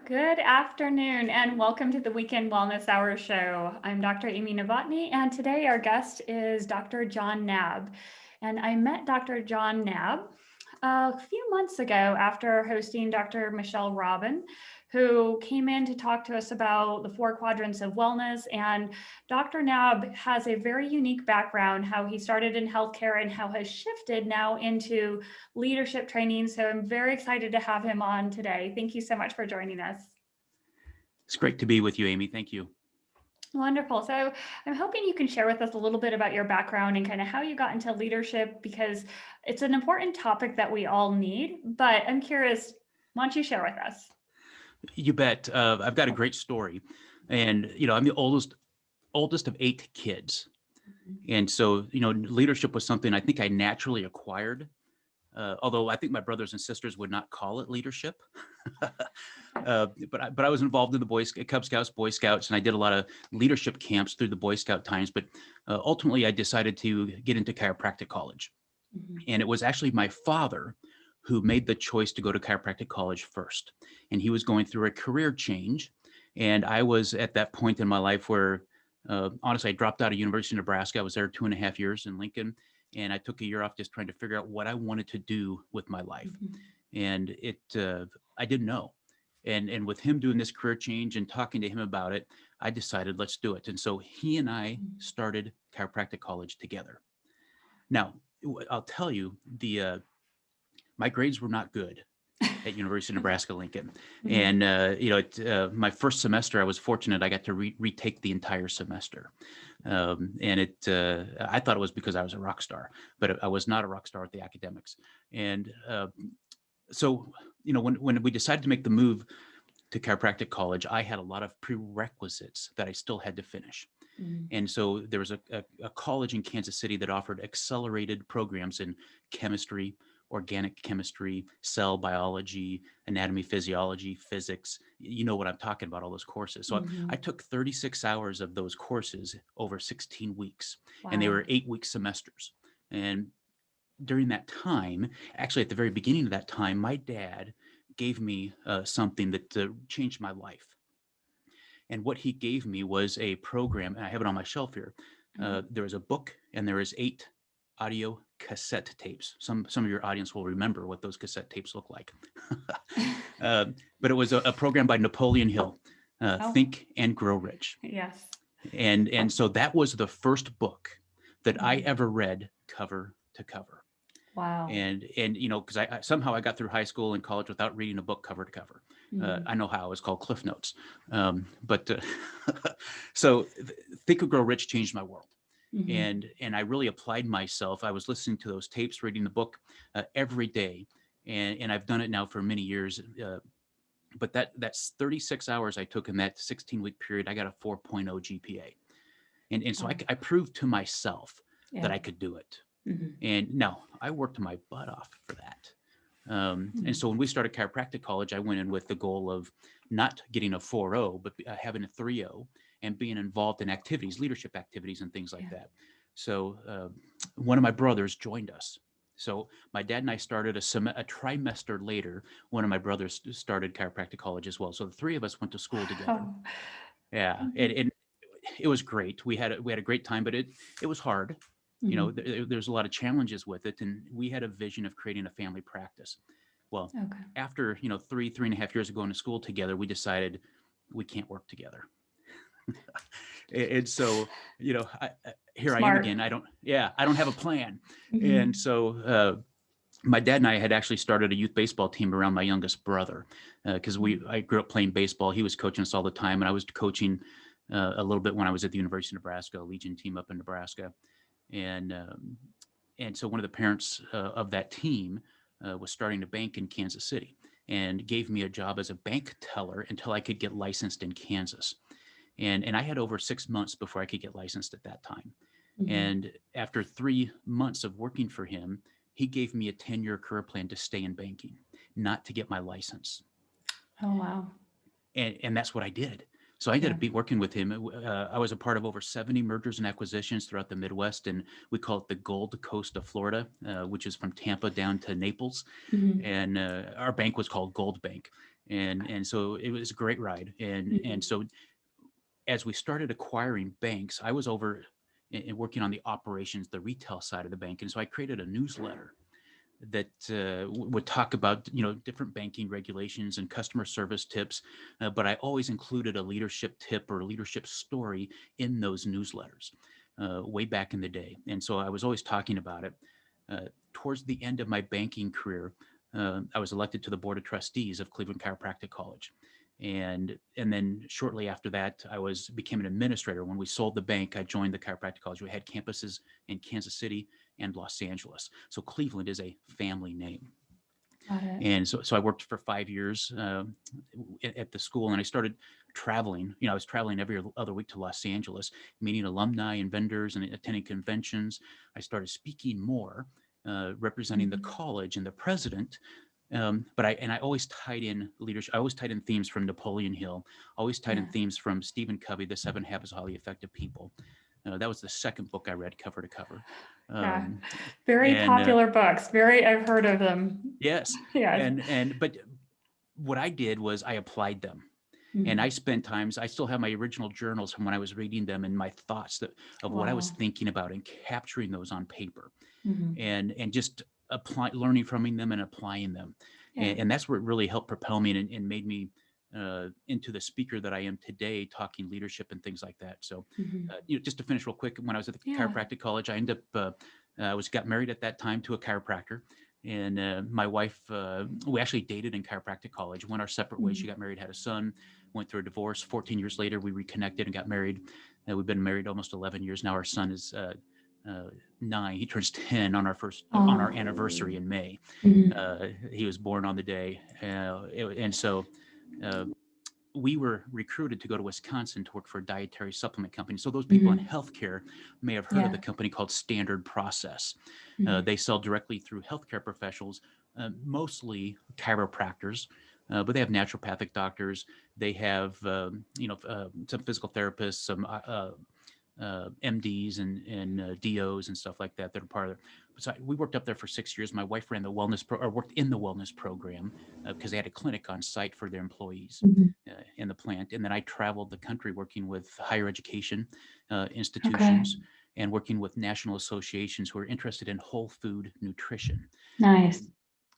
Good afternoon and welcome to the Weekend Wellness Hour show. I'm Dr. Amy Novotny and today our guest is Dr. John Nab. And I met Dr. John Nab a few months ago after hosting Dr. Michelle Robin, who came in to talk to us about the four quadrants of wellness. And Dr. Nab has a very unique background, how he started in healthcare and how has shifted now into leadership training. So I'm very excited to have him on today. Thank you so much for joining us. It's great to be with you, Amy. Thank you. Wonderful. So I'm hoping you can share with us a little bit about your background and kind of how you got into leadership, because it's an important topic that we all need. But I'm curious, why don't you share with us? You bet. I've got a great story, and I'm the oldest of 8 kids, and so leadership was something I think I naturally acquired. Although I think my brothers and sisters would not call it leadership, but I was involved in the Cub Scouts, Boy Scouts, and I did a lot of leadership camps through the Boy Scout times. But ultimately, I decided to get into chiropractic college, and it was actually my father who made the choice to go to chiropractic college first. And he was going through a career change. And I was at that point in my life where, honestly, I dropped out of University of Nebraska. I was there 2.5 years in Lincoln. And I took a year off just trying to figure out what I wanted to do with my life. And I didn't know. And with him doing this career change and talking to him about it, I decided, let's do it. And so he and I started chiropractic college together. Now, I'll tell you, my grades were not good at University of Nebraska Lincoln, and my first semester I was fortunate I got to retake the entire semester, and I thought it was because I was a rock star, but I was not a rock star at the academics, and so when we decided to make the move to chiropractic college, I had a lot of prerequisites that I still had to finish. And so there was a college in Kansas City that offered accelerated programs in chemistry, organic chemistry, cell biology, anatomy, physiology, physics. You know what I'm talking about, all those courses. So I took 36 hours of those courses over 16 weeks, and they were 8-week semesters. And during that time, actually at the very beginning of that time, my dad gave me something that changed my life. And what he gave me was a program, and I have it on my shelf here. There is a book, and there is 8 audio cassette tapes. Some of your audience will remember what those cassette tapes look like. But it was a program by Napoleon Hill, Think and Grow Rich. Yes. And so that was the first book that I ever read cover to cover. Wow. And because I somehow I got through high school and college without reading a book cover to cover. I know how. It was called Cliff Notes. So Think and Grow Rich changed my world. And I really applied myself. I was listening to those tapes, reading the book every day, and I've done it now for many years. But that's 36 hours I took in that 16-week period. I got a 4.0 GPA, and so I proved to myself that I could do it. And now I worked my butt off for that. And so when we started chiropractic college, I went in with the goal of not getting a 4.0, but having a 3.0 and being involved in activities, leadership activities and things like that. So one of my brothers joined us. So my dad and I started a trimester later. One of my brothers started chiropractic college as well. So the 3 of us went to school together. Yeah. And it was great. We had a great time, but it was hard. There's a lot of challenges with it, and we had a vision of creating a family practice. Well, after 3.5 years of going to school together, we decided we can't work together. And so here Smart. I am again. I don't have a plan. And so my dad and I had actually started a youth baseball team around my youngest brother, because I grew up playing baseball. He was coaching us all the time, and I was coaching a little bit when I was at the University of Nebraska, a Legion team up in Nebraska. And so one of the parents of that team was starting a bank in Kansas City and gave me a job as a bank teller until I could get licensed in Kansas. And I had over 6 months before I could get licensed at that time. And after 3 months of working for him, he gave me a 10-year career plan to stay in banking, not to get my license. Oh, wow. And that's what I did. So I ended up working with him. I was a part of over 70 mergers and acquisitions throughout the Midwest, and we call it the Gold Coast of Florida, which is from Tampa down to Naples. And our bank was called Gold Bank. And so it was a great ride. And so as we started acquiring banks, I was over and working on the operations, the retail side of the bank. And so I created a newsletter that would talk about different banking regulations and customer service tips, but I always included a leadership tip or leadership story in those newsletters way back in the day. And so I was always talking about it. Towards the end of my banking career, I was elected to the board of trustees of Cleveland Chiropractic College. And then shortly after that, became an administrator. When we sold the bank, I joined the chiropractic college. We had campuses in Kansas City and Los Angeles. So Cleveland is a family name. Got it. And so I worked for 5 years at the school, and I started traveling. I was traveling every other week to Los Angeles, meeting alumni and vendors and attending conventions. I started speaking more, representing the college and the president. But I always tied in leadership. I always tied in themes from Napoleon Hill, always tied in themes from Stephen Covey, The 7 Habits of Highly Effective People. That was the second book I read cover to cover. Very popular books. I've heard of them. Yes. Yes. But what I did was I applied them. And I spent times, I still have my original journals from when I was reading them and my thoughts of what I was thinking about and capturing those on paper and just learning from them and applying them. And that's what really helped propel me and made me into the speaker that I am today, talking leadership and things like that. So, just to finish real quick, when I was at the chiropractic college, I ended up, got married at that time to a chiropractor. And my wife, we actually dated in chiropractic college, went our separate ways. She got married, had a son, went through a divorce. 14 years later, we reconnected and got married. We've been married almost 11 years now. Our son is 9. He turns 10 on our anniversary in May. He was born on the day. And so we were recruited to go to Wisconsin to work for a dietary supplement company. So those people in healthcare may have heard of the company called Standard Process. They sell directly through healthcare professionals, mostly chiropractors, but they have naturopathic doctors. They have, some physical therapists, some MDs and DOs and stuff like that that are part of it. So we worked up there for 6 years. My wife ran the worked in the wellness program because they had a clinic on site for their employees in the plant. And then I traveled the country working with higher education institutions and working with national associations who are interested in whole food nutrition. Nice.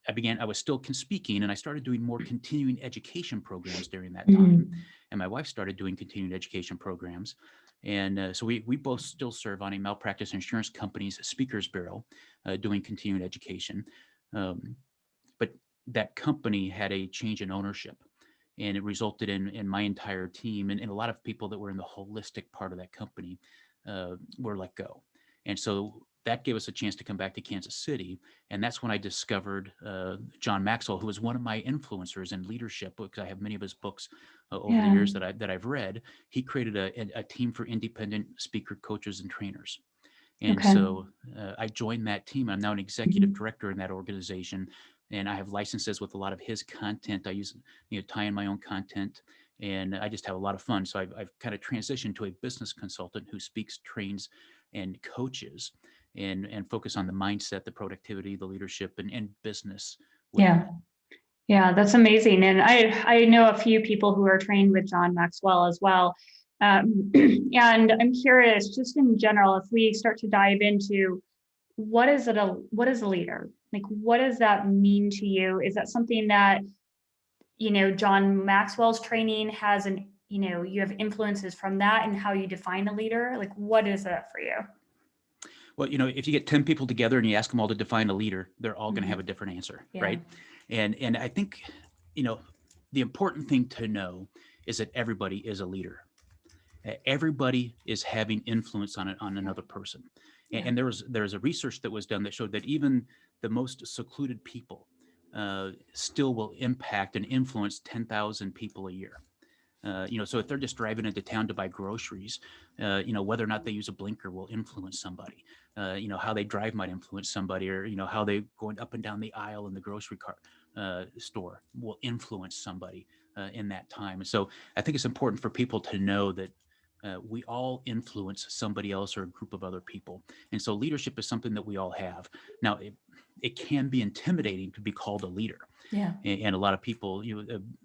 I was still speaking, and I started doing more continuing education programs during that time. And my wife started doing continuing education programs. And so we both still serve on a malpractice insurance company's speakers bureau doing continuing education. But that company had a change in ownership, and it resulted in my entire team and a lot of people that were in the holistic part of that company were let go. And so that gave us a chance to come back to Kansas City. And that's when I discovered John Maxwell, who was one of my influencers in leadership, because I have many of his books over the years that I've read. He created a team for independent speaker coaches and trainers. And so I joined that team. I'm now an executive director in that organization. And I have licenses with a lot of his content. I use, tie in my own content, and I just have a lot of fun. So I've kind of transitioned to a business consultant who speaks, trains, and coaches, and focus on the mindset, the productivity, the leadership, and business. Yeah, that's amazing. And I know a few people who are trained with John Maxwell as well. And I'm curious, just in general, if we start to dive into what is a leader? Like, what does that mean to you? Is that something that, John Maxwell's training has you have influences from that and how you define a leader? Like, what is that for you? Well, if you get 10 people together and you ask them all to define a leader, they're all going to have a different answer, right? And I think, the important thing to know is that everybody is a leader. Everybody is having influence on another person. And there was a research that was done that showed that even the most secluded people still will impact and influence 10,000 people a year. So if they're just driving into town to buy groceries, whether or not they use a blinker will influence somebody. How they drive might influence somebody, or how they going up and down the aisle in the grocery store will influence somebody in that time. So I think it's important for people to know that we all influence somebody else or a group of other people. And so leadership is something that we all have. Now, it can be intimidating to be called a leader. Yeah. And a lot of people,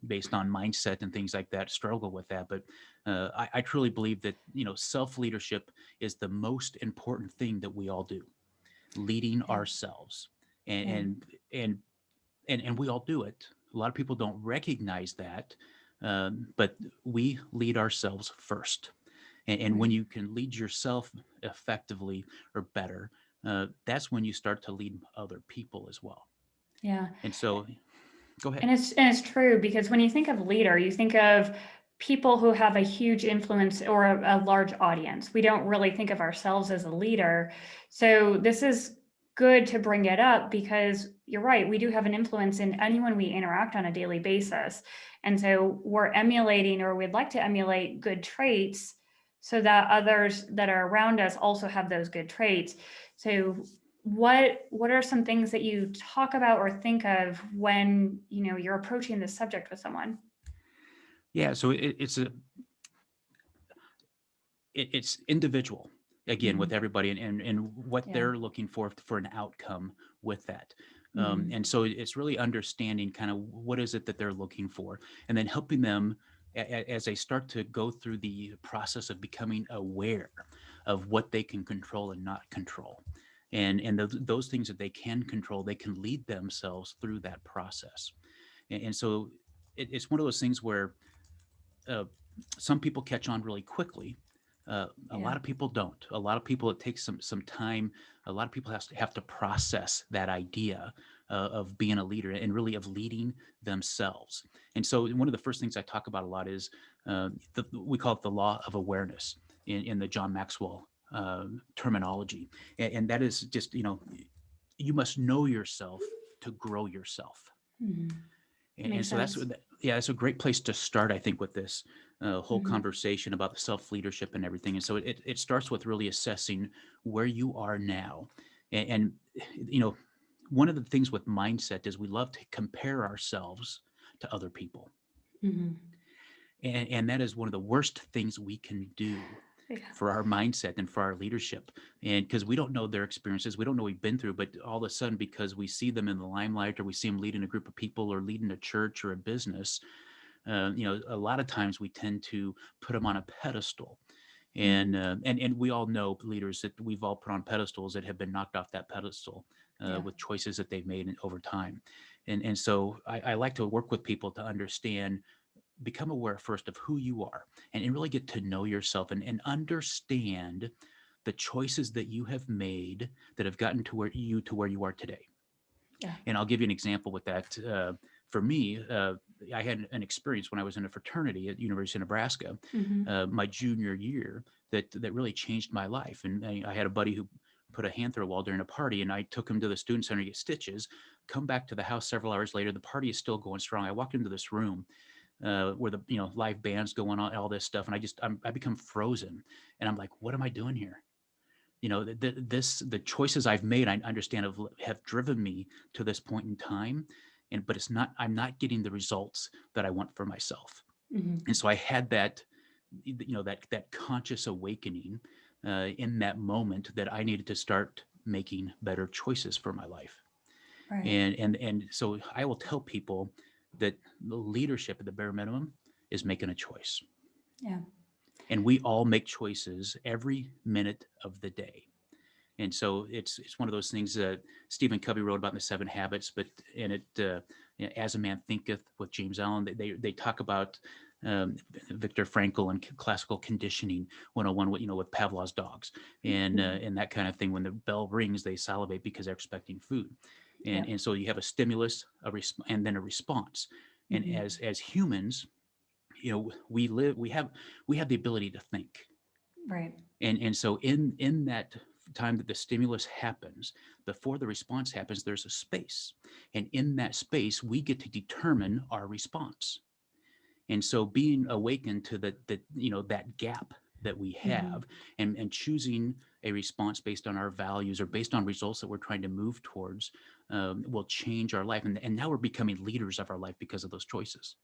based on mindset and things like that, struggle with that. But I truly believe that, self-leadership is the most important thing that we all do, leading Yeah. ourselves. Yeah. And we all do it. A lot of people don't recognize that, but we lead ourselves first. And when Right. you can lead yourself effectively or better, that's when you start to lead other people as well. Yeah. And so, go ahead. And it's true, because when you think of leader, you think of people who have a huge influence or a large audience. We don't really think of ourselves as a leader. So this is good to bring it up, because you're right, we do have an influence in anyone we interact on a daily basis. And so we're emulating, or we'd like to emulate, good traits so that others that are around us also have those good traits. So what are some things that you talk about or think of when you're approaching this subject with someone? Yeah, so it's individual again with Mhm. everybody, and what Yeah. they're looking for an outcome with that. Mhm. And so it's really understanding kind of what is it that they're looking for, and then helping them as they start to go through the process of becoming aware of what they can control and not control. And those things that they can control, they can lead themselves through that process. And so it's one of those things where uh, some people catch on really quickly. A Yeah. lot of people don't. A lot of people, it takes some time. A lot of people have to process that idea of being a leader and really of leading themselves. And so one of the first things I talk about a lot is we call it the law of awareness in the John Maxwell terminology. And that is just, you must know yourself to grow yourself. Mhm. And Makes so sense. yeah, that's a great place to start, I think, with this whole Mhm. conversation about the self leadership and everything. And so it starts with really assessing where you are now. And, one of the things with mindset is we love to compare ourselves to other people. Mhm. And that is one of the worst things we can do Yeah. for our mindset and for our leadership. And because we don't know their experiences, we don't know what we've been through, but all of a sudden, because we see them in the limelight, or we see them leading a group of people or leading a church or a business, a lot of times we tend to put them on a pedestal. Mhm. And we all know leaders that we've all put on pedestals that have been knocked off that pedestal Yeah. with choices that they've made over time. And so I like to work with people to understand, become aware first of who you are, and really get to know yourself, and understand the choices that you have made that have gotten to where you are today. Yeah. And I'll give you an example with that. For me, I had an experience when I was in a fraternity at University of Nebraska, Mhm. my junior year, that really changed my life. And I had a buddy who put a hand through a wall during a party, and I took him to the student center to get stitches. Come back to the house several hours later, the party is still going strong. I walked into this room where the live bands going on, all this stuff, and I become frozen, and I'm like, what am I doing here? The choices I've made, I understand, have driven me to this point in time, but I'm not getting the results that I want for myself. Mhm. And so I had that, that conscious awakening in that moment, that I needed to start making better choices for my life. Right. And so I will tell people that the leadership at the bare minimum is making a choice. Yeah. And we all make choices every minute of the day. And so it's one of those things that Stephen Covey wrote about in the Seven Habits, but in it, As a Man Thinketh with James Allen, they talk about Viktor Frankl and classical conditioning 101, with Pavlov's dogs, Mhm. and that kind of thing. When the bell rings, they salivate because they're expecting food. Yeah. And so you have a stimulus, and then a response. And Mhm. as humans, we have the ability to think. Right. And so in that time that the stimulus happens, before the response happens, there's a space. And in that space, we get to determine our response. And so being awakened to that gap that we Mhm. have, and choosing a response based on our values or based on results that we're trying to move towards, will change our life. And now we're becoming leaders of our life because of those choices.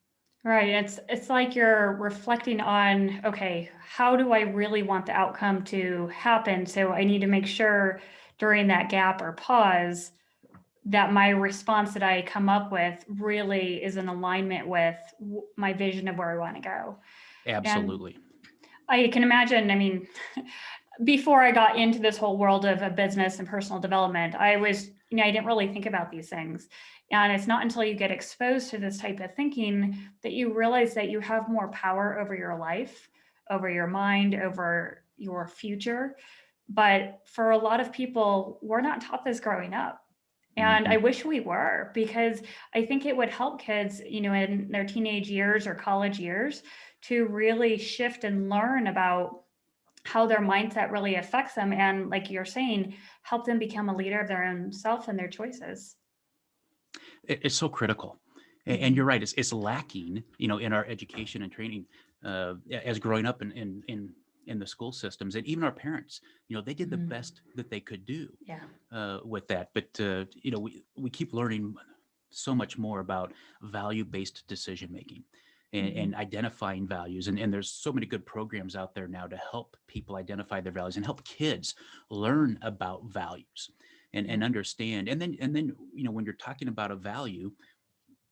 Right. It's like you're reflecting on, okay, how do I really want the outcome to happen? So I need to make sure during that gap or pause that my response that I come up with really is in alignment with my vision of where I want to go. And Absolutely. I can imagine, I mean, before I got into this whole world of a business and personal development, I was, I didn't really think about these things. And it's not until you get exposed to this type of thinking that you realize that you have more power over your life, over your mind, over your future. But for a lot of people, we're not taught this growing up. And I Mhm. wish we were, because I think it would help kids, in their teenage years or college years to really shift and learn about how their mindset really affects them. And like you're saying, help them become a leader of their own self and their choices. It's so critical. And you're Mhm. right, it's lacking, in our education and training, as growing up in the school systems, and even our parents, they did the Mhm. best that they could do Yeah. with that. But we keep learning so much more about value-based decision making and Mhm. identifying values. And there's so many good programs out there now to help people identify their values and help kids learn about values and Yeah. understand. And then when you're talking about a value,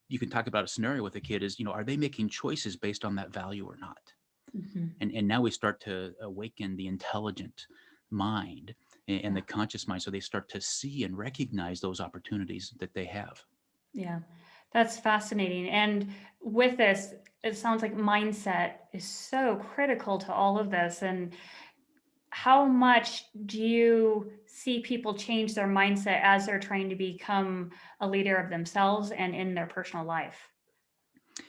you can talk about a scenario with a kid is, are they making choices based on that value or not? Mhm. And now we start to awaken the intelligent mind and the Yeah. conscious mind, so they start to see and recognize those opportunities that they have. Yeah. That's fascinating. And with this, it sounds like mindset is so critical to all of this. And how much do you see people change their mindset as they're trying to become a leader of themselves and in their personal life?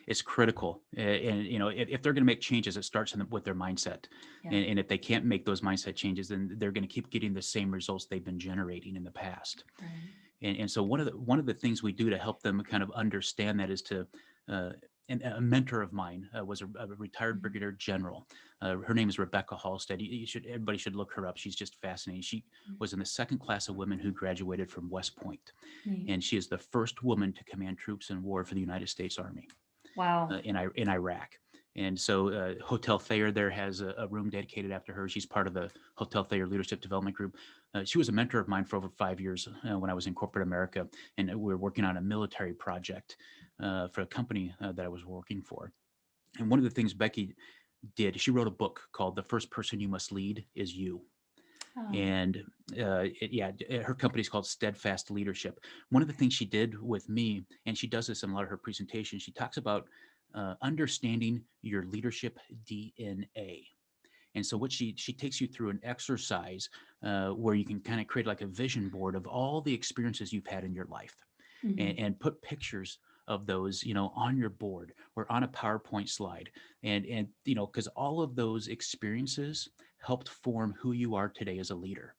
It's critical. And if they're going to make changes, it starts with their mindset. Yeah. And if they can't make those mindset changes, then they're going to keep getting the same results they've been generating in the past. Right. And so one of the things we do to help them kind of understand that is to uh, and a mentor of mine was a retired Mhm. brigadier general. Her name is Rebecca Halstead. Everybody should look her up. She's just fascinating. She was in the second class of women who graduated from West Point, Neat. and she is the first woman to command troops in war for the United States Army Wow. in Iraq. And so Hotel Thayer there has a room dedicated after her. She's part of the Hotel Thayer Leadership Development Group. She was a mentor of mine for over 5 years when I was in corporate America, and we were working on a military project for a company that I was working for. And one of the things Becky did, she wrote a book called "The First Person You Must Lead Is You." Oh. And her company's called Steadfast Leadership. One of the things she did with me, and she does this in a lot of her presentations, she talks about understanding your leadership DNA. And so what she takes you through an exercise where you can kind of create like a vision board of all the experiences you've had in your life, Mhm. and put pictures of those, on your board or on a PowerPoint slide. And because all of those experiences helped form who you are today as a leader.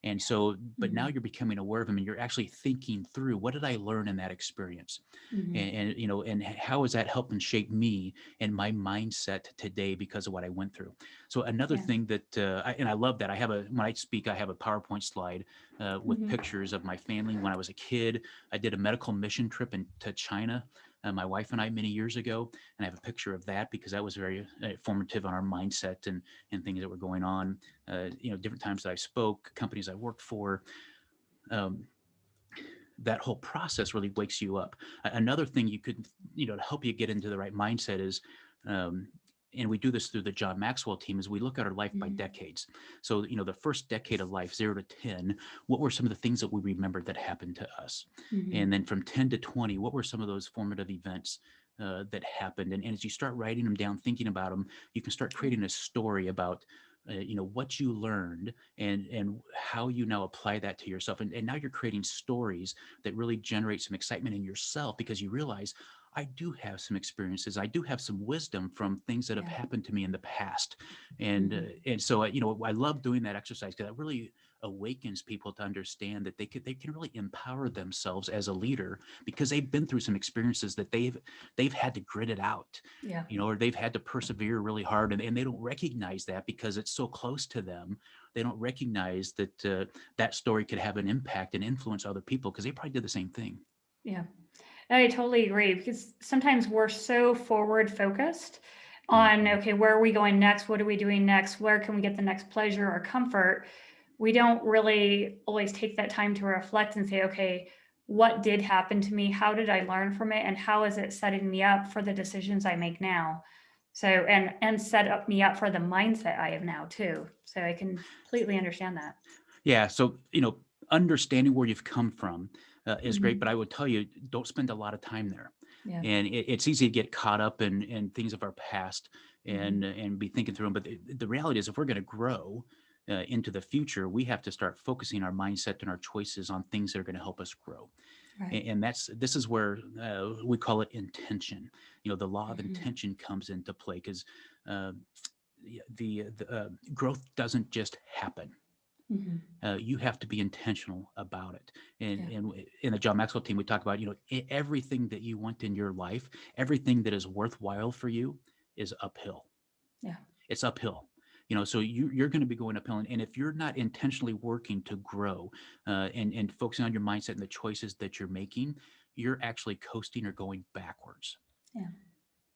And so, but now Mhm. you're becoming aware of them and you're actually thinking through, what did I learn in that experience? Mhm. And how is that helping shape me and my mindset today because of what I went through? So another Yeah. thing that, and I love that, when I speak, I have a PowerPoint slide with Mhm. pictures of my family when I was a kid. I did a medical mission trip to China, my wife and I, many years ago, and I have a picture of that because that was very formative on our mindset and things that were going on. Different times that I spoke, companies I worked for. Um, that whole process really wakes you up. Another thing you could, to help you get into the right mindset is, um, and we do this through the John Maxwell team, is we look at our life by Mhm. decades. So, the first decade of life, 0 to 10, what were some of the things that we remembered that happened to us? Mhm. And then from 10 to 20, what were some of those formative events that happened? And as you start writing them down, thinking about them, you can start Yeah. creating a story about, what you learned and how you now apply that to yourself. And now you're creating stories that really generate some excitement in yourself because you realize I do have some experiences. I do have some wisdom from things that have Yeah. happened to me in the past, and Mhm. and so I love doing that exercise because it really awakens people to understand that they can really empower themselves as a leader because they've been through some experiences that they've had to grit it out, Yeah. or they've had to persevere really hard, and they don't recognize that because it's so close to them. They don't recognize that that story could have an impact and influence other people because they probably did the same thing. Yeah. I totally agree because sometimes we're so forward focused on, Mhm. okay, where are we going next? What are we doing next? Where can we get the next pleasure or comfort? We don't really always take that time to reflect and say, okay, what did happen to me? How did I learn from it? And how is it setting me up for the decisions I make now? So, and set up me up for the mindset I have now too. So I can completely understand that. Yeah. So, understanding where you've come from is great, but Mhm. I would tell you, don't spend a lot of time there. Yeah. And it's easy to get caught up in things of our past Mhm. and be thinking through them. But the reality is, if we're going to grow into the future, we have to start focusing our mindset and our choices on things that are going to help us grow. Right. And this is where we call it intention. The law of Mhm. intention comes into play because uh, the growth doesn't just happen. Mhm. You have to be intentional about it. And, Yeah. and in the John Maxwell team, we talk about, everything that you want in your life, everything that is worthwhile for you is uphill. Yeah. It's uphill. So you're going to be going uphill. And if you're not intentionally working to grow and focusing on your mindset and the choices that you're making, you're actually coasting or going backwards. Yeah.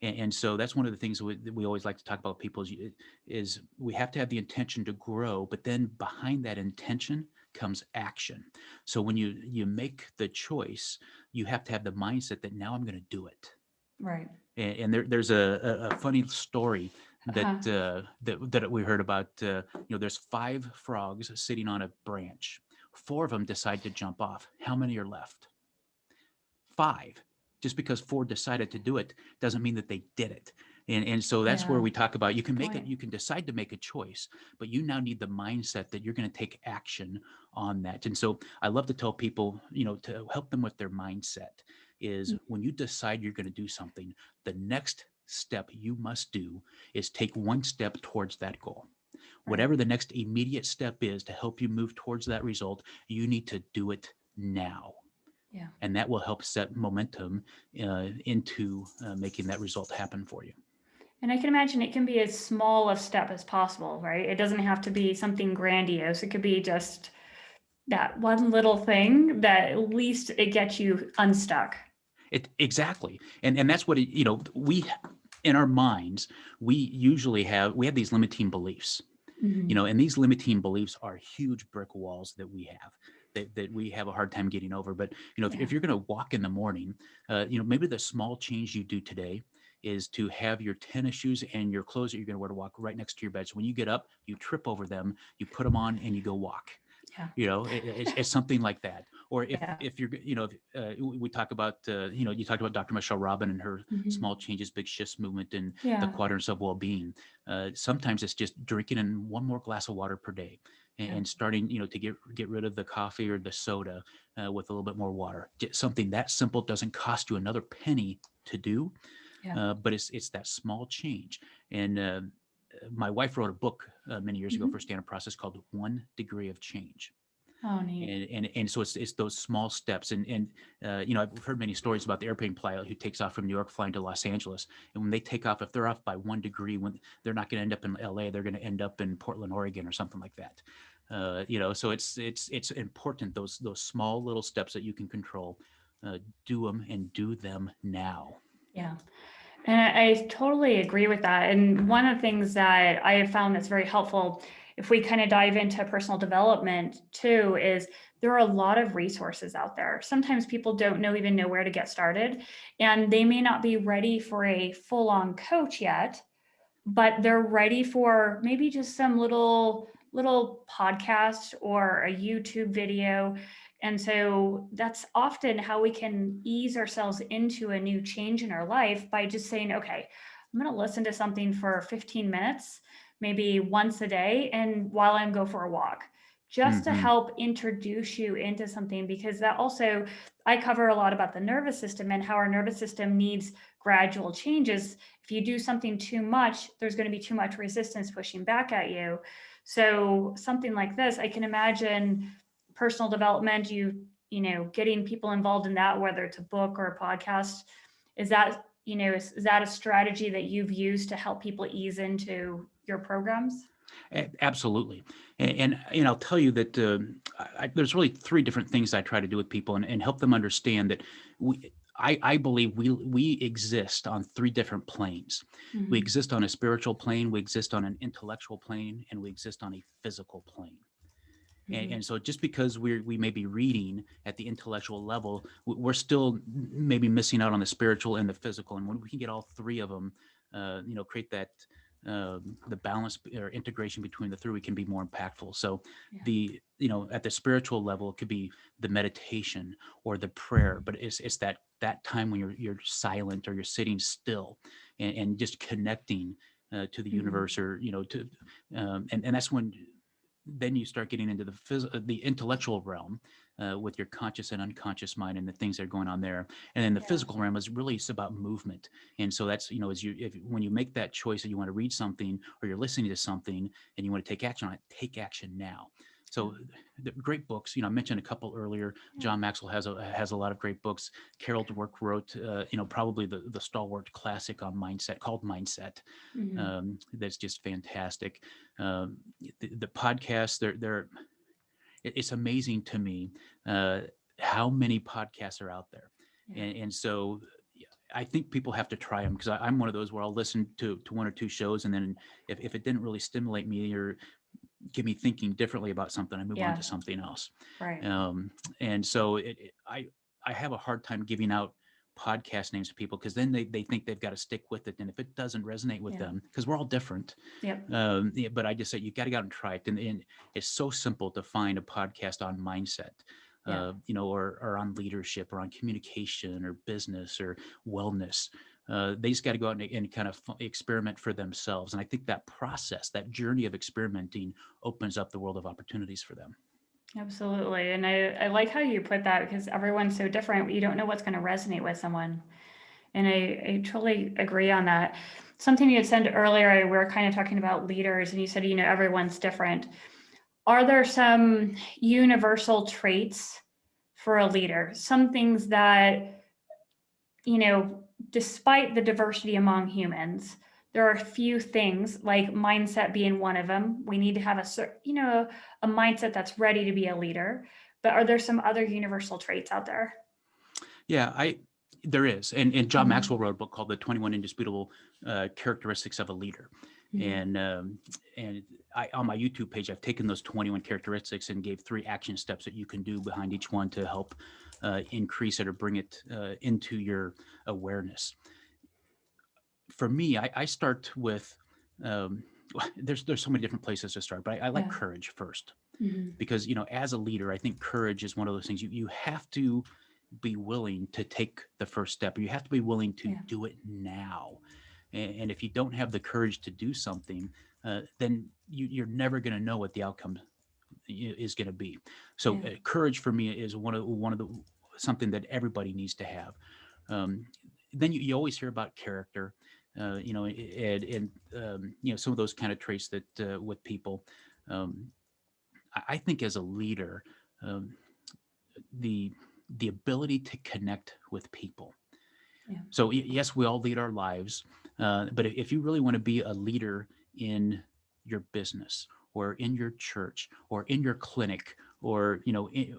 And so that's one of the things that we always like to talk about with people is we have to have the intention to grow, but then behind that intention comes action. So when you make the choice, you have to have the mindset that now I'm going to do it. Right. And there's a funny story that Uh-huh. that we heard about. There's 5 frogs sitting on a branch. 4 of them decide to jump off. How many are left? 5. Just because 4 decided to do it doesn't mean that they did it. And so that's where Yeah. we talk about, you can Good make it, point. you can decide to make a choice, but you now need the mindset that you're going to take action on that. And so I love to tell people, to help them with their mindset is Mm. when you decide you're going to do something, the next step you must do is take one step towards that goal. Right. Whatever the next immediate step is to help you move towards that result, you need to do it now, Yeah. and that will help set momentum into making that result happen for you. And I can imagine it can be as small a step as possible, right? It doesn't have to be something grandiose. It could be just that one little thing that at least it gets you unstuck. Exactly, and that's what we in our minds we have these limiting beliefs. Mhm. And these limiting beliefs are huge brick walls that we have that we have a hard time getting over. But if Yeah. you're going to walk in the morning, maybe the small change you do today is to have your tennis shoes and your clothes that you're going to wear to walk right next to your bed. So when you get up, you trip over them, you put them on, and you go walk. Yeah. It's something like that. Or Yeah. if you're, we talk about, you talked about Dr. Michelle Robin and her Mhm. small changes, big shifts movement and the Yeah. quadrants of well-being. Sometimes it's just drinking in one more glass of water per day Yeah. and starting, to get rid of the coffee or the soda with a little bit more water. Something that simple doesn't cost you another penny to do, Yeah. but it's that small change. And my wife wrote a book many years ago Mhm. for Standard Process called 1 Degree of Change. Oh, neat. And so it's those small steps. And I've heard many stories about the airplane pilot who takes off from New York flying to Los Angeles, and when they take off, if they're off by 1 degree, when they're not going to end up in LA, they're going to end up in Portland, Oregon, or something like that. So it's important, those small little steps that you can control. Do them, and do them now. Yeah. And I totally agree with that. And one of the things that I have found that's very helpful, if we kind of dive into personal development too, is there are a lot of resources out there. Sometimes people don't even know where to get started, and they may not be ready for a full-on coach yet, but they're ready for maybe just some little podcast or a YouTube video. And so that's often how we can ease ourselves into a new change in our life by just saying, okay, I'm going to listen to something for 15 minutes, maybe once a day, and while I'm go for a walk, just to Hmm. help introduce you into something, because that also, I cover a lot about the nervous system and how our nervous system needs gradual changes. If you do something too much, there's going to be too much resistance pushing back at you. So something like this, I can imagine personal development, getting people involved in that, whether it's a book or a podcast. Is that, is that a strategy that you've used to help people ease into your programs? Absolutely. And I'll tell you that there's really 3 different things I try to do with people and help them understand that I believe we exist on three different planes. We Mhm. exist on a spiritual plane, we exist on an intellectual plane, and we exist on a physical plane. Mhm. And so just because we may be reading at the intellectual level, we're still maybe missing out on the spiritual and the physical. And when we can get all three of them, create that the balance or integration between the three, we can be more impactful. So Yeah. at the spiritual level, it could be the meditation or the prayer, but it's that time when you're silent or you're sitting still and just connecting to the Mhm. universe, or and that's when then you start getting into the intellectual realm with your conscious and unconscious mind and the things that are going on there. And then the Yeah. physical realm is really it's about movement. And so that's when you make that choice that you want to read something or you're listening to something and you want to take action on it, take action now. Yeah. So the great books, I mentioned a couple earlier. Yeah. John Maxwell has a lot of great books. Carol Dweck wrote, probably the stalwart classic on mindset called Mindset. Mhm. That's just fantastic. Um, the podcasts, it's amazing to me uh, how many podcasts are out there, Yeah. and so I think people have to try them because I'm one of those where I'll listen to one or two shows, and then if it didn't really stimulate me or get me thinking differently about something, I move on Yeah. to something else. Right. And so I have a hard time giving out podcast names to people because then they think they've got to stick with it. And if it doesn't resonate with Yeah. them, because we're all different, Yep. yeah, but I just say you got to go out and try it. And it's so simple to find a podcast on mindset, Yeah. or on leadership or on communication or business or wellness. They just got to go out and kind of experiment for themselves. And I think that process, that journey of experimenting, opens up the world of opportunities for them. Absolutely. And I like how you put that because everyone's so different. You don't know what's going to resonate with someone. And I truly agree on that. Something you had said earlier, we were kind of talking about leaders, and you said, everyone's different. Are there some universal traits for a leader? Some things that, despite the diversity among humans, there are a few things like mindset being one of them. We need to have a mindset that's ready to be a leader. But are there some other universal traits out there? Yeah, there is. And John Mm-hmm. Maxwell wrote a book called The 21 Indisputable Characteristics of a Leader. Mm-hmm. And on my YouTube page, I've taken those 21 characteristics and gave 3 action steps that you can do behind each one to help increase it or bring it into your awareness. For me, I start with um, there's so many different places to start, but I like Yeah. courage first Mm-hmm. because as a leader, I think courage is one of those things you have to be willing to take the first step. You have to be willing to Yeah. do it now. And if you don't have the courage to do something, then you're never going to know what the outcome is going to be. So Yeah. courage for me is one of the something that everybody needs to have. Um, then you always hear about character, and some of those kind of traits that with people. Um, I think as a leader, um, the the ability to connect with people. Yeah. So yes, we all lead our lives, but if you really want to be a leader in your business or in your church or in your clinic or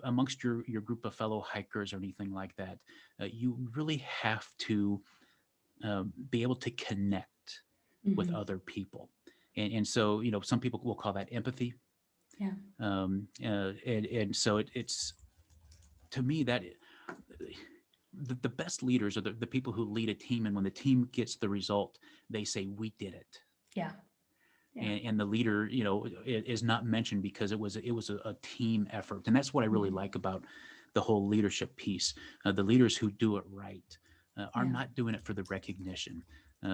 amongst your group of fellow hikers or anything like that, you really have to be able to connect with Mm-hmm. other people. And so some people will call that empathy. Yeah. And so it's to me that the best leaders are the people who lead a team, and when the team gets the result, they say we did it. Yeah. Yeah. And the leader is not mentioned because it was a team effort, and that's what I really Mm-hmm. like about the whole leadership piece. The leaders who do it right are Yeah. not doing it for the recognition.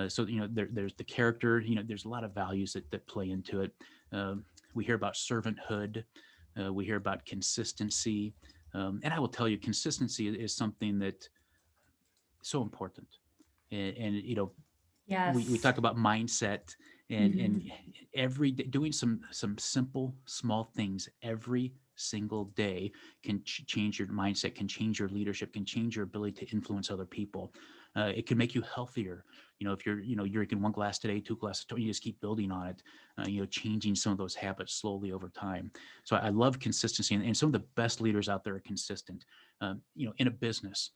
So there's the character. There's a lot of values that play into it. We hear about servanthood. We hear about consistency. And I will tell you, consistency is something that so important. And we Yes. talk about mindset and Mm-hmm. every day doing some simple small things every single day can change your mindset, can change your leadership, can change your ability to influence other people. It can make you healthier. If you're drinking 1 glass today, 2 glasses, you just keep building on it, changing some of those habits slowly over time. So I love consistency, and some of the best leaders out there are consistent. In a business,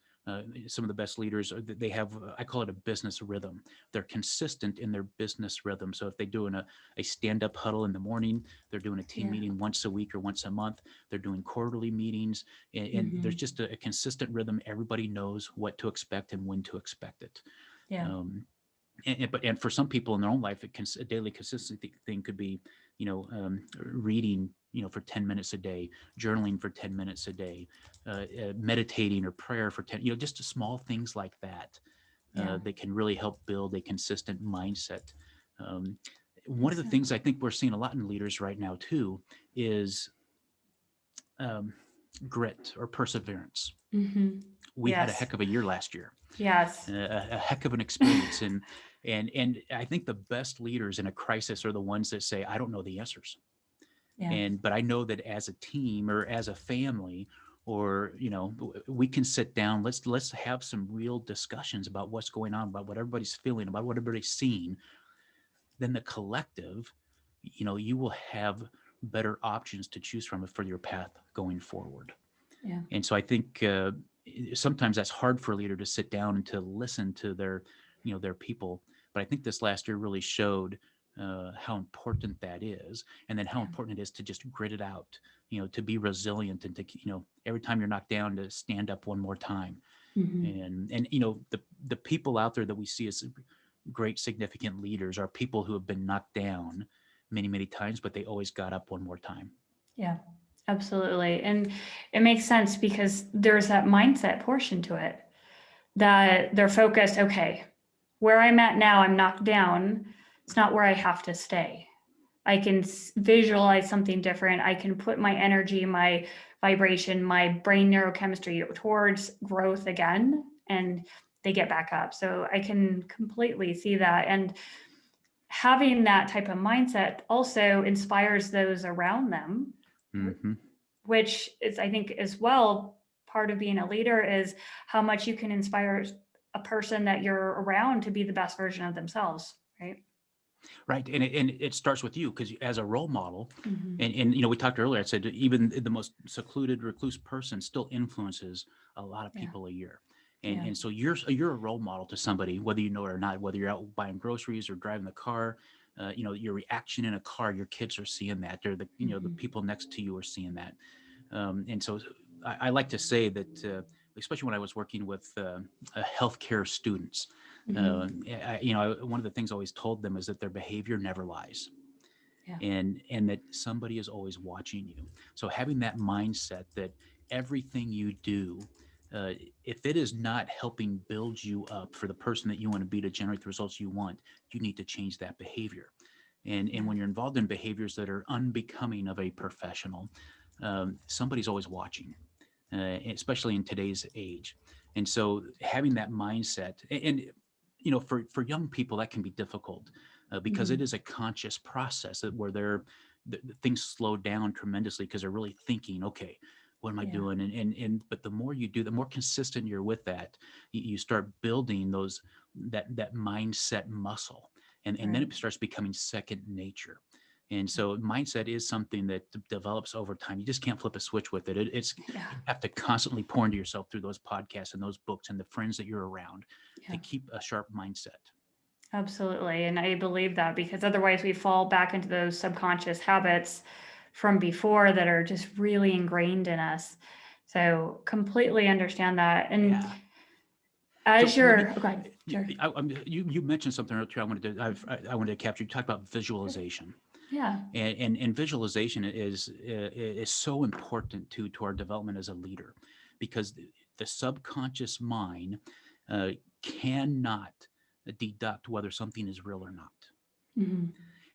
Some of the best leaders, they have, I call it a business rhythm. They're consistent in their business rhythm. So if they're doing a stand-up huddle in the morning, they're doing a team meeting once a week or once a month, they're doing quarterly meetings, and there's just a consistent rhythm. Everybody knows what to expect and when to expect it. Yeah. And for some people in their own life, a daily consistency thing could be, reading, for 10 minutes a day, journaling for 10 minutes a day, meditating or prayer for 10, just small things like that. That can really help build a consistent mindset. One of the things I think we're seeing a lot in leaders right now too is grit or perseverance. We had a heck of a year last year. Yes. A heck of an experience. And I think the best leaders in a crisis are the ones that say, I don't know the answers. But I know that as a team or as a family, or, we can sit down, let's have some real discussions about what's going on, about what everybody's feeling, about what everybody's seeing. Then the collective, you will have better options to choose from for your path going forward. And so I think sometimes that's hard for a leader to sit down and to listen to their people. But I think this last year really showed how important that is, and then how important it is to just grit it out, to be resilient, and to, every time you're knocked down, to stand up one more time. And the people out there that we see as great significant leaders are people who have been knocked down many, many times, but they always got up one more time. Yeah, absolutely. And it makes sense because there's that mindset portion to it, that they're focused, okay, where I'm at now, I'm knocked down. It's not where I have to stay. I can visualize something different. I can put my energy, my vibration, my brain neurochemistry towards growth again, and they get back up. So I can completely see that. And having that type of mindset also inspires those around them, which is, I think, as well, part of being a leader is how much you can inspire a person that you're around to be the best version of themselves, right? Right. And it starts with you, because as a role model, and we talked earlier, I said even the most secluded, recluse person still influences a lot of people a year. And so you're a role model to somebody, whether you know it or not, whether you're out buying groceries or driving the car, your reaction in a car, your kids are seeing that. They're the people next to you are seeing that. And so I like to say that, especially when I was working with healthcare students, one of the things I always told them is that their behavior never lies. And that somebody is always watching you. So having that mindset that everything you do, if it is not helping build you up for the person that you want to be to generate the results you want, you need to change that behavior. And when you're involved in behaviors that are unbecoming of a professional, somebody's always watching, especially in today's age. And so having that mindset, and for young people, that can be difficult because it is a conscious process where things slow down tremendously because they're really thinking, okay, what am I doing? But the more you do, the more consistent you're with that, you start building that mindset muscle, and then it starts becoming second nature. And so mindset is something that develops over time. You just can't flip a switch with it. You have to constantly pour into yourself through those podcasts and those books and the friends that you're around to keep a sharp mindset. Absolutely. And I believe that, because otherwise we fall back into those subconscious habits from before that are just really ingrained in us. So completely understand that. And as you mentioned something earlier I wanted to capture. You talked about visualization. And visualization is so important to our development as a leader, because the subconscious mind cannot deduct whether something is real or not.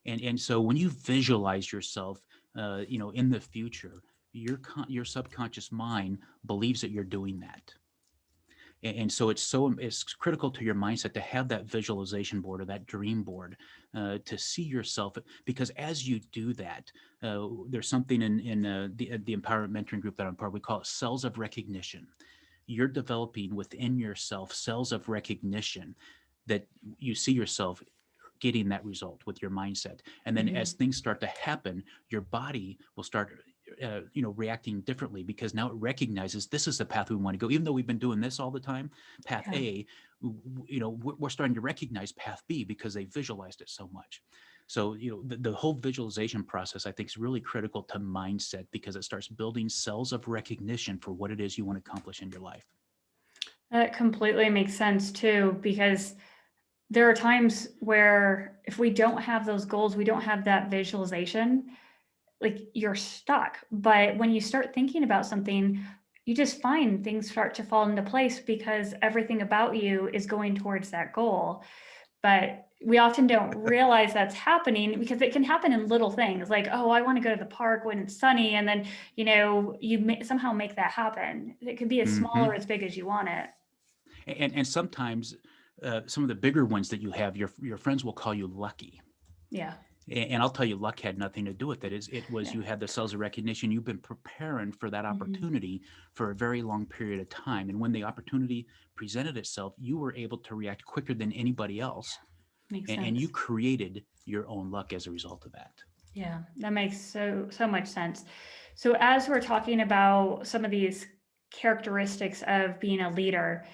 And so when you visualize yourself, in the future, your subconscious mind believes that you're doing that. And so it's critical to your mindset to have that visualization board or that dream board to see yourself, because as you do that, there's something in the empowerment mentoring group that I'm part of. We call it cells of recognition. You're developing within yourself cells of recognition that you see yourself getting that result with your mindset. And then as things start to happen, your body will start reacting differently, because now it recognizes this is the path we want to go. Even though we've been doing this all the time, path Yeah. A, we're starting to recognize path B because they visualized it so much. So, the whole visualization process, I think, is really critical to mindset, because it starts building cells of recognition for what it is you want to accomplish in your life. That completely makes sense too, because there are times where if we don't have those goals, we don't have that visualization, like you're stuck. But when you start thinking about something, you just find things start to fall into place because everything about you is going towards that goal. But we often don't realize that's happening because it can happen in little things like, oh, I want to go to the park when it's sunny. And then, somehow make that happen. It could be as small or as big as you want it. And sometimes some of the bigger ones that you have, your friends will call you lucky. Yeah. And I'll tell you, luck had nothing to do with it. It was Yeah. you had the cells of recognition. You've been preparing for that opportunity for a very long period of time. And when the opportunity presented itself, you were able to react quicker than anybody else. Makes And you sense. created your own luck as a result of that. Yeah, that makes so much sense. So as we're talking about some of these characteristics of being a leader,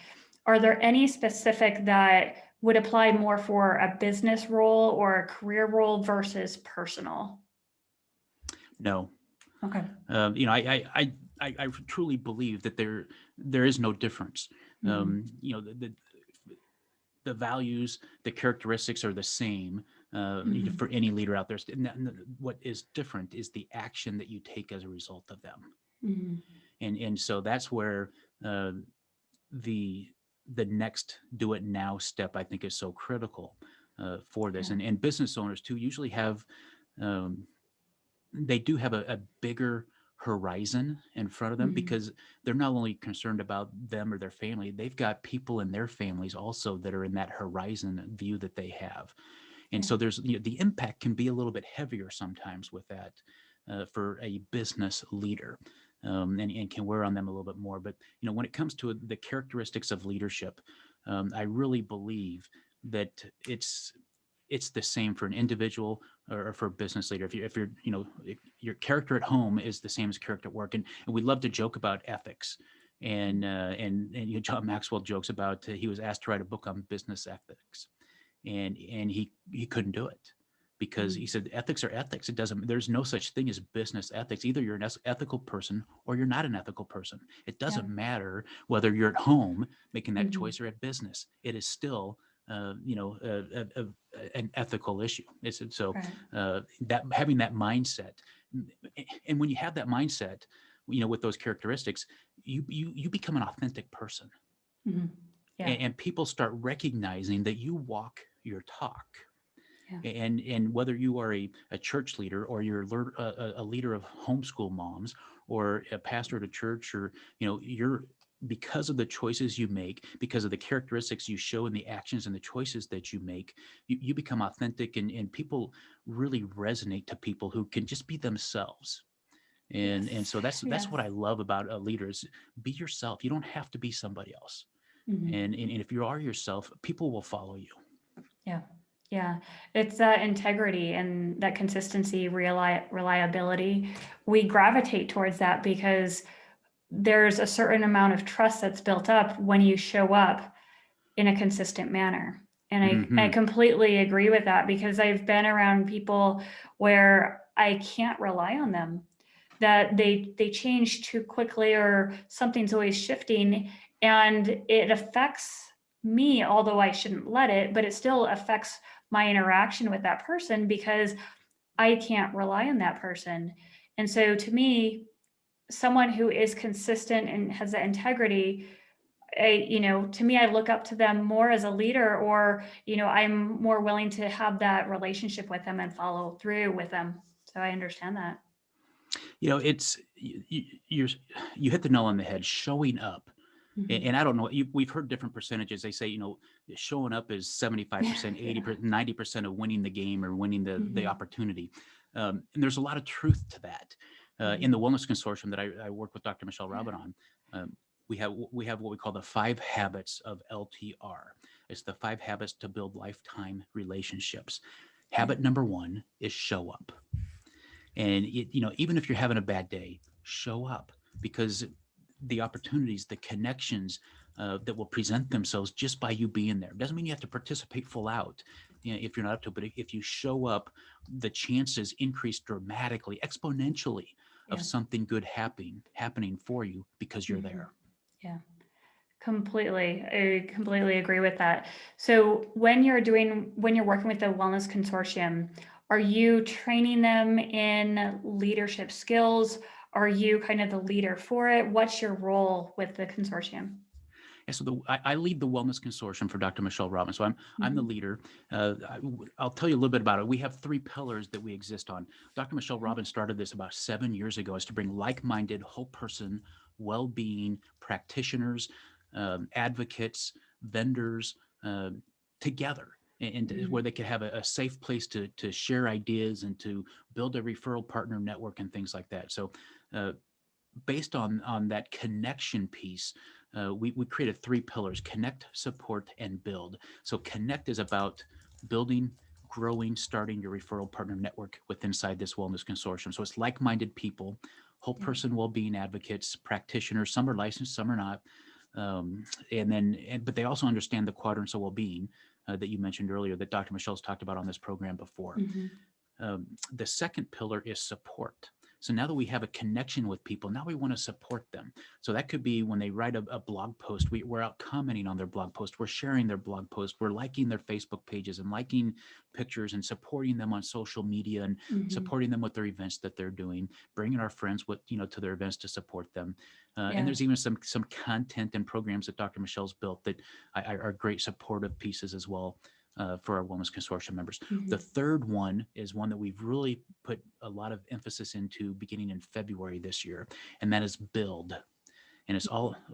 are there any specific that would apply more for a business role or a career role versus personal? No. Okay. I truly believe that there is no difference. The values, the characteristics are the same for any leader out there. What is different is the action that you take as a result of them. And so that's where the next do it now step, I think, is so critical for this. Yeah. And business owners too usually have they do have a bigger horizon in front of them, because they're not only concerned about them or their family, they've got people in their families also that are in that horizon view that they have. And so there's the impact can be a little bit heavier sometimes with that for a business leader, and can wear on them a little bit more. But when it comes to the characteristics of leadership, I really believe that it's the same for an individual or for a business leader. If your character at home is the same as character at work, and we love to joke about ethics, and John Maxwell jokes about he was asked to write a book on business ethics, and he couldn't do it, because he said ethics are ethics. There's no such thing as business ethics. Either you're an ethical person or you're not an ethical person. It doesn't matter whether you're at home making that choice or at business. It is still an ethical issue. That having that mindset, and when you have that mindset, with those characteristics, you become an authentic person, and people start recognizing that you walk your talk. Yeah. And whether you are a church leader, or you're a leader of homeschool moms, or a pastor at a church, or you're, because of the choices you make, because of the characteristics you show in the actions and the choices that you make, you become authentic, and people really resonate to people who can just be themselves. And so that's what I love about a leader is be yourself. You don't have to be somebody else. And if you are yourself, people will follow you. Yeah. Yeah. It's that integrity and that consistency, reliability. We gravitate towards that because there's a certain amount of trust that's built up when you show up in a consistent manner. And I completely agree with that, because I've been around people where I can't rely on them, that they change too quickly, or something's always shifting, and it affects me, although I shouldn't let it, but it still affects my interaction with that person because I can't rely on that person. And so to me, someone who is consistent and has that integrity, to me, I look up to them more as a leader, or, I'm more willing to have that relationship with them and follow through with them. So I understand that. It's you hit the nail on the head. Showing up, and I don't know. We've heard different percentages. They say showing up is 75%, 80%, 90% of winning the game or winning the opportunity. And there's a lot of truth to that. In the Wellness Consortium that I work with Dr. Michelle Robin on, we have what we call the 5 habits of LTR. It's the 5 habits to build lifetime relationships. Habit number 1 is show up. And even if you're having a bad day, show up, because the opportunities, the connections that will present themselves just by you being there. Doesn't mean you have to participate full out, if you're not up to, but if you show up, the chances increase dramatically, exponentially, of Yeah. something good happening for you because you're Mhm. there. Yeah. Completely. I completely agree with that. So when you're working with the Wellness Consortium, are you training them in leadership skills? Are you kind of the leader for it? What's your role with the consortium? And so I lead the Wellness Consortium for Dr. Michelle Robbins. So I'm the Mhm. leader. I'll tell you a little bit about it. We have 3 pillars that we exist on. Dr. Michelle Robbins started this about 7 years ago, is to bring like-minded, whole person, well-being practitioners, advocates, vendors together, and Mhm. where they could have a safe place to share ideas and to build a referral partner network and things like that. So based on that connection piece, we created 3 pillars: connect, support, and build. So connect is about building, growing, starting your referral partner network within inside this wellness consortium. So it's like-minded people, whole Yeah. person well-being advocates, practitioners. Some are licensed, some are not. But they also understand the quadrants of well-being that you mentioned earlier, that Dr. Michelle's talked about on this program before. Mhm. The second pillar is support. So now that we have a connection with people, now we want to support them. So that could be when they write a blog post, we're out commenting on their blog post, we're sharing their blog post, we're liking their Facebook pages and liking pictures and supporting them on social media and Mhm. supporting them with their events that they're doing, bringing our friends to their events to support them. And Yeah. there's even some content and programs that Dr. Michelle's built that are great supportive pieces as well. For our Wellness Consortium members. The Mhm. third one is one that we've really put a lot of emphasis into beginning in February this year, and that is build. And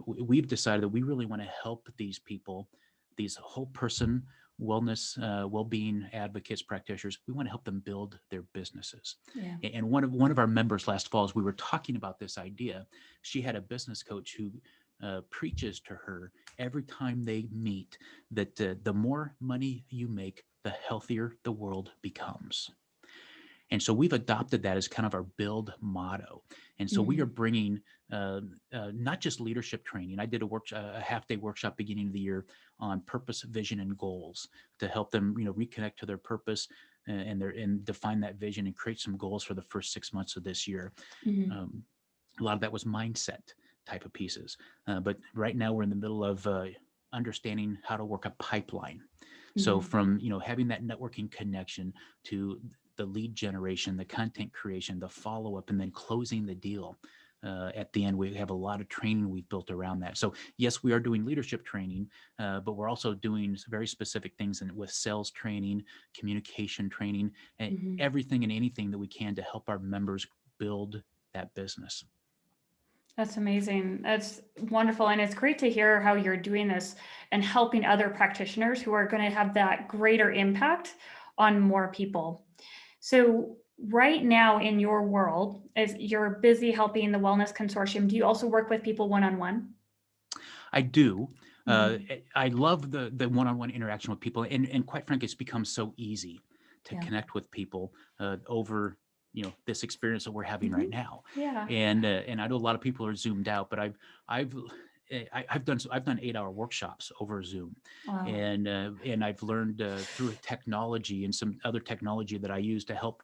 we've decided that we really want to help these people, these whole person wellness, well-being advocates, practitioners. We want to help them build their businesses. Yeah. And one of our members last fall, as we were talking about this idea, she had a business coach who preaches to her every time they meet that the more money you make, the healthier the world becomes. And so we've adopted that as kind of our build motto. And so we are Mhm. bringing not just leadership training. I did a half-day workshop beginning of the year on purpose, vision, and goals to help them, reconnect to their purpose and define that vision and create some goals for the first 6 months of this year. Mhm. Um, a lot of that was mindset type of pieces. But right now we're in the middle of understanding how to work a pipeline. So Mhm. from having that networking connection to the lead generation, the content creation, the follow up, and then closing the deal. At the end, we have a lot of training we've built around that. So yes, we are doing leadership training, but we're also doing very specific things with sales training, communication training, and Mhm. everything and anything that we can to help our members build that business. That's amazing. That's wonderful. And it's great to hear how you're doing this and helping other practitioners who are going to have that greater impact on more people. So, right now in your world, as you're busy helping the Wellness Consortium, do you also work with people one on one? I do. Mhm. I love the one-on-one interaction with people, and quite frankly, it's become so easy to Yeah. connect with people over this experience that we're having right Mhm. now. Yeah. And I know a lot of people are zoomed out, but I've I've done 8-hour workshops over Zoom, Wow. and I've learned through technology and some other technology that I use to help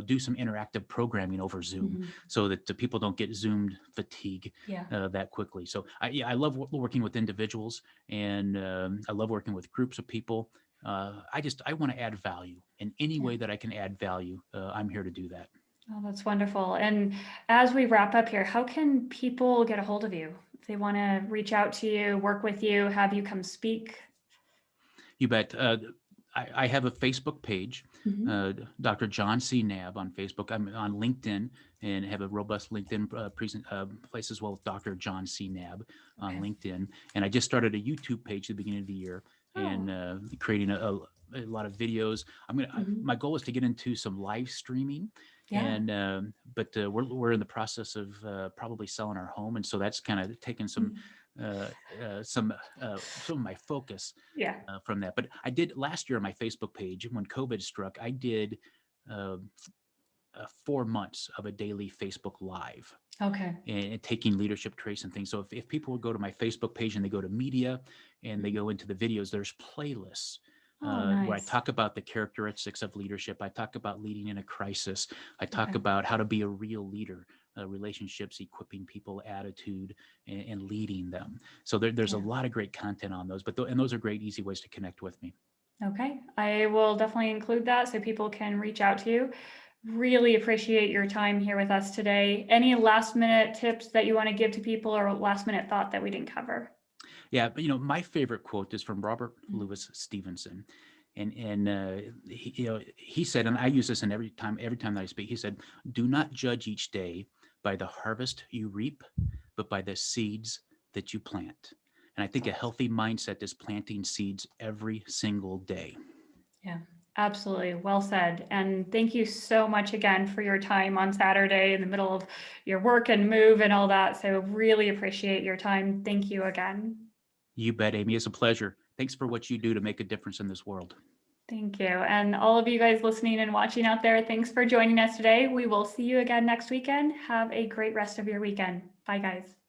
do some interactive programming over Zoom Mhm. so that the people don't get Zoomed fatigue Yeah. that quickly. So I love working with individuals, and I love working with groups of people. I want to add value in any Yeah. way that I can add value. I'm here to do that. Oh, that's wonderful. And as we wrap up here, how can people get a hold of you if they want to reach out to you, work with you, have you come speak? You bet. I have a Facebook page, Mhm. Dr. John C. Nab on Facebook. I'm on LinkedIn and have a robust LinkedIn place as well with Dr. John C. Nab on Okay. LinkedIn. And I just started a YouTube page at the beginning of the year Oh. and creating a lot of videos. Mhm. My goal is to get into some live streaming. Yeah. But we're in the process of probably selling our home, and so that's kind of taken Mhm. uh, some of my focus Yeah. from that. But I did last year on my Facebook page when COVID struck. I did uh, 4 months of a daily Facebook Live Okay. and taking leadership traits and things. So if people would go to my Facebook page and they go to media and they go into the videos, there's playlists Oh, where I nice. talk about the characteristics of leadership. I talk about leading in a crisis. I talk Okay. about how to be a real leader, relationships, equipping people, attitude, and leading them. So there's a Yeah. lot of great content on those, and those are great, easy ways to connect with me. Okay. I will definitely include that so people can reach out to you. Really appreciate your time here with us today. Any last minute tips that you want to give to people or last minute thought that we didn't cover? Yeah, but my favorite quote is from Robert Mhm. Louis Stevenson, and he said, and I use this in every time that I speak. He said, "Do not judge each day by the harvest you reap, but by the seeds that you plant." And I think a healthy mindset is planting seeds every single day. Yeah, absolutely. Well said. And thank you so much again for your time on Saturday in the middle of your work and move and all that. So really appreciate your time. Thank you again. You bet, Amy. It's a pleasure. Thanks for what you do to make a difference in this world. Thank you. And all of you guys listening and watching out there, thanks for joining us today. We will see you again next weekend. Have a great rest of your weekend. Bye, guys.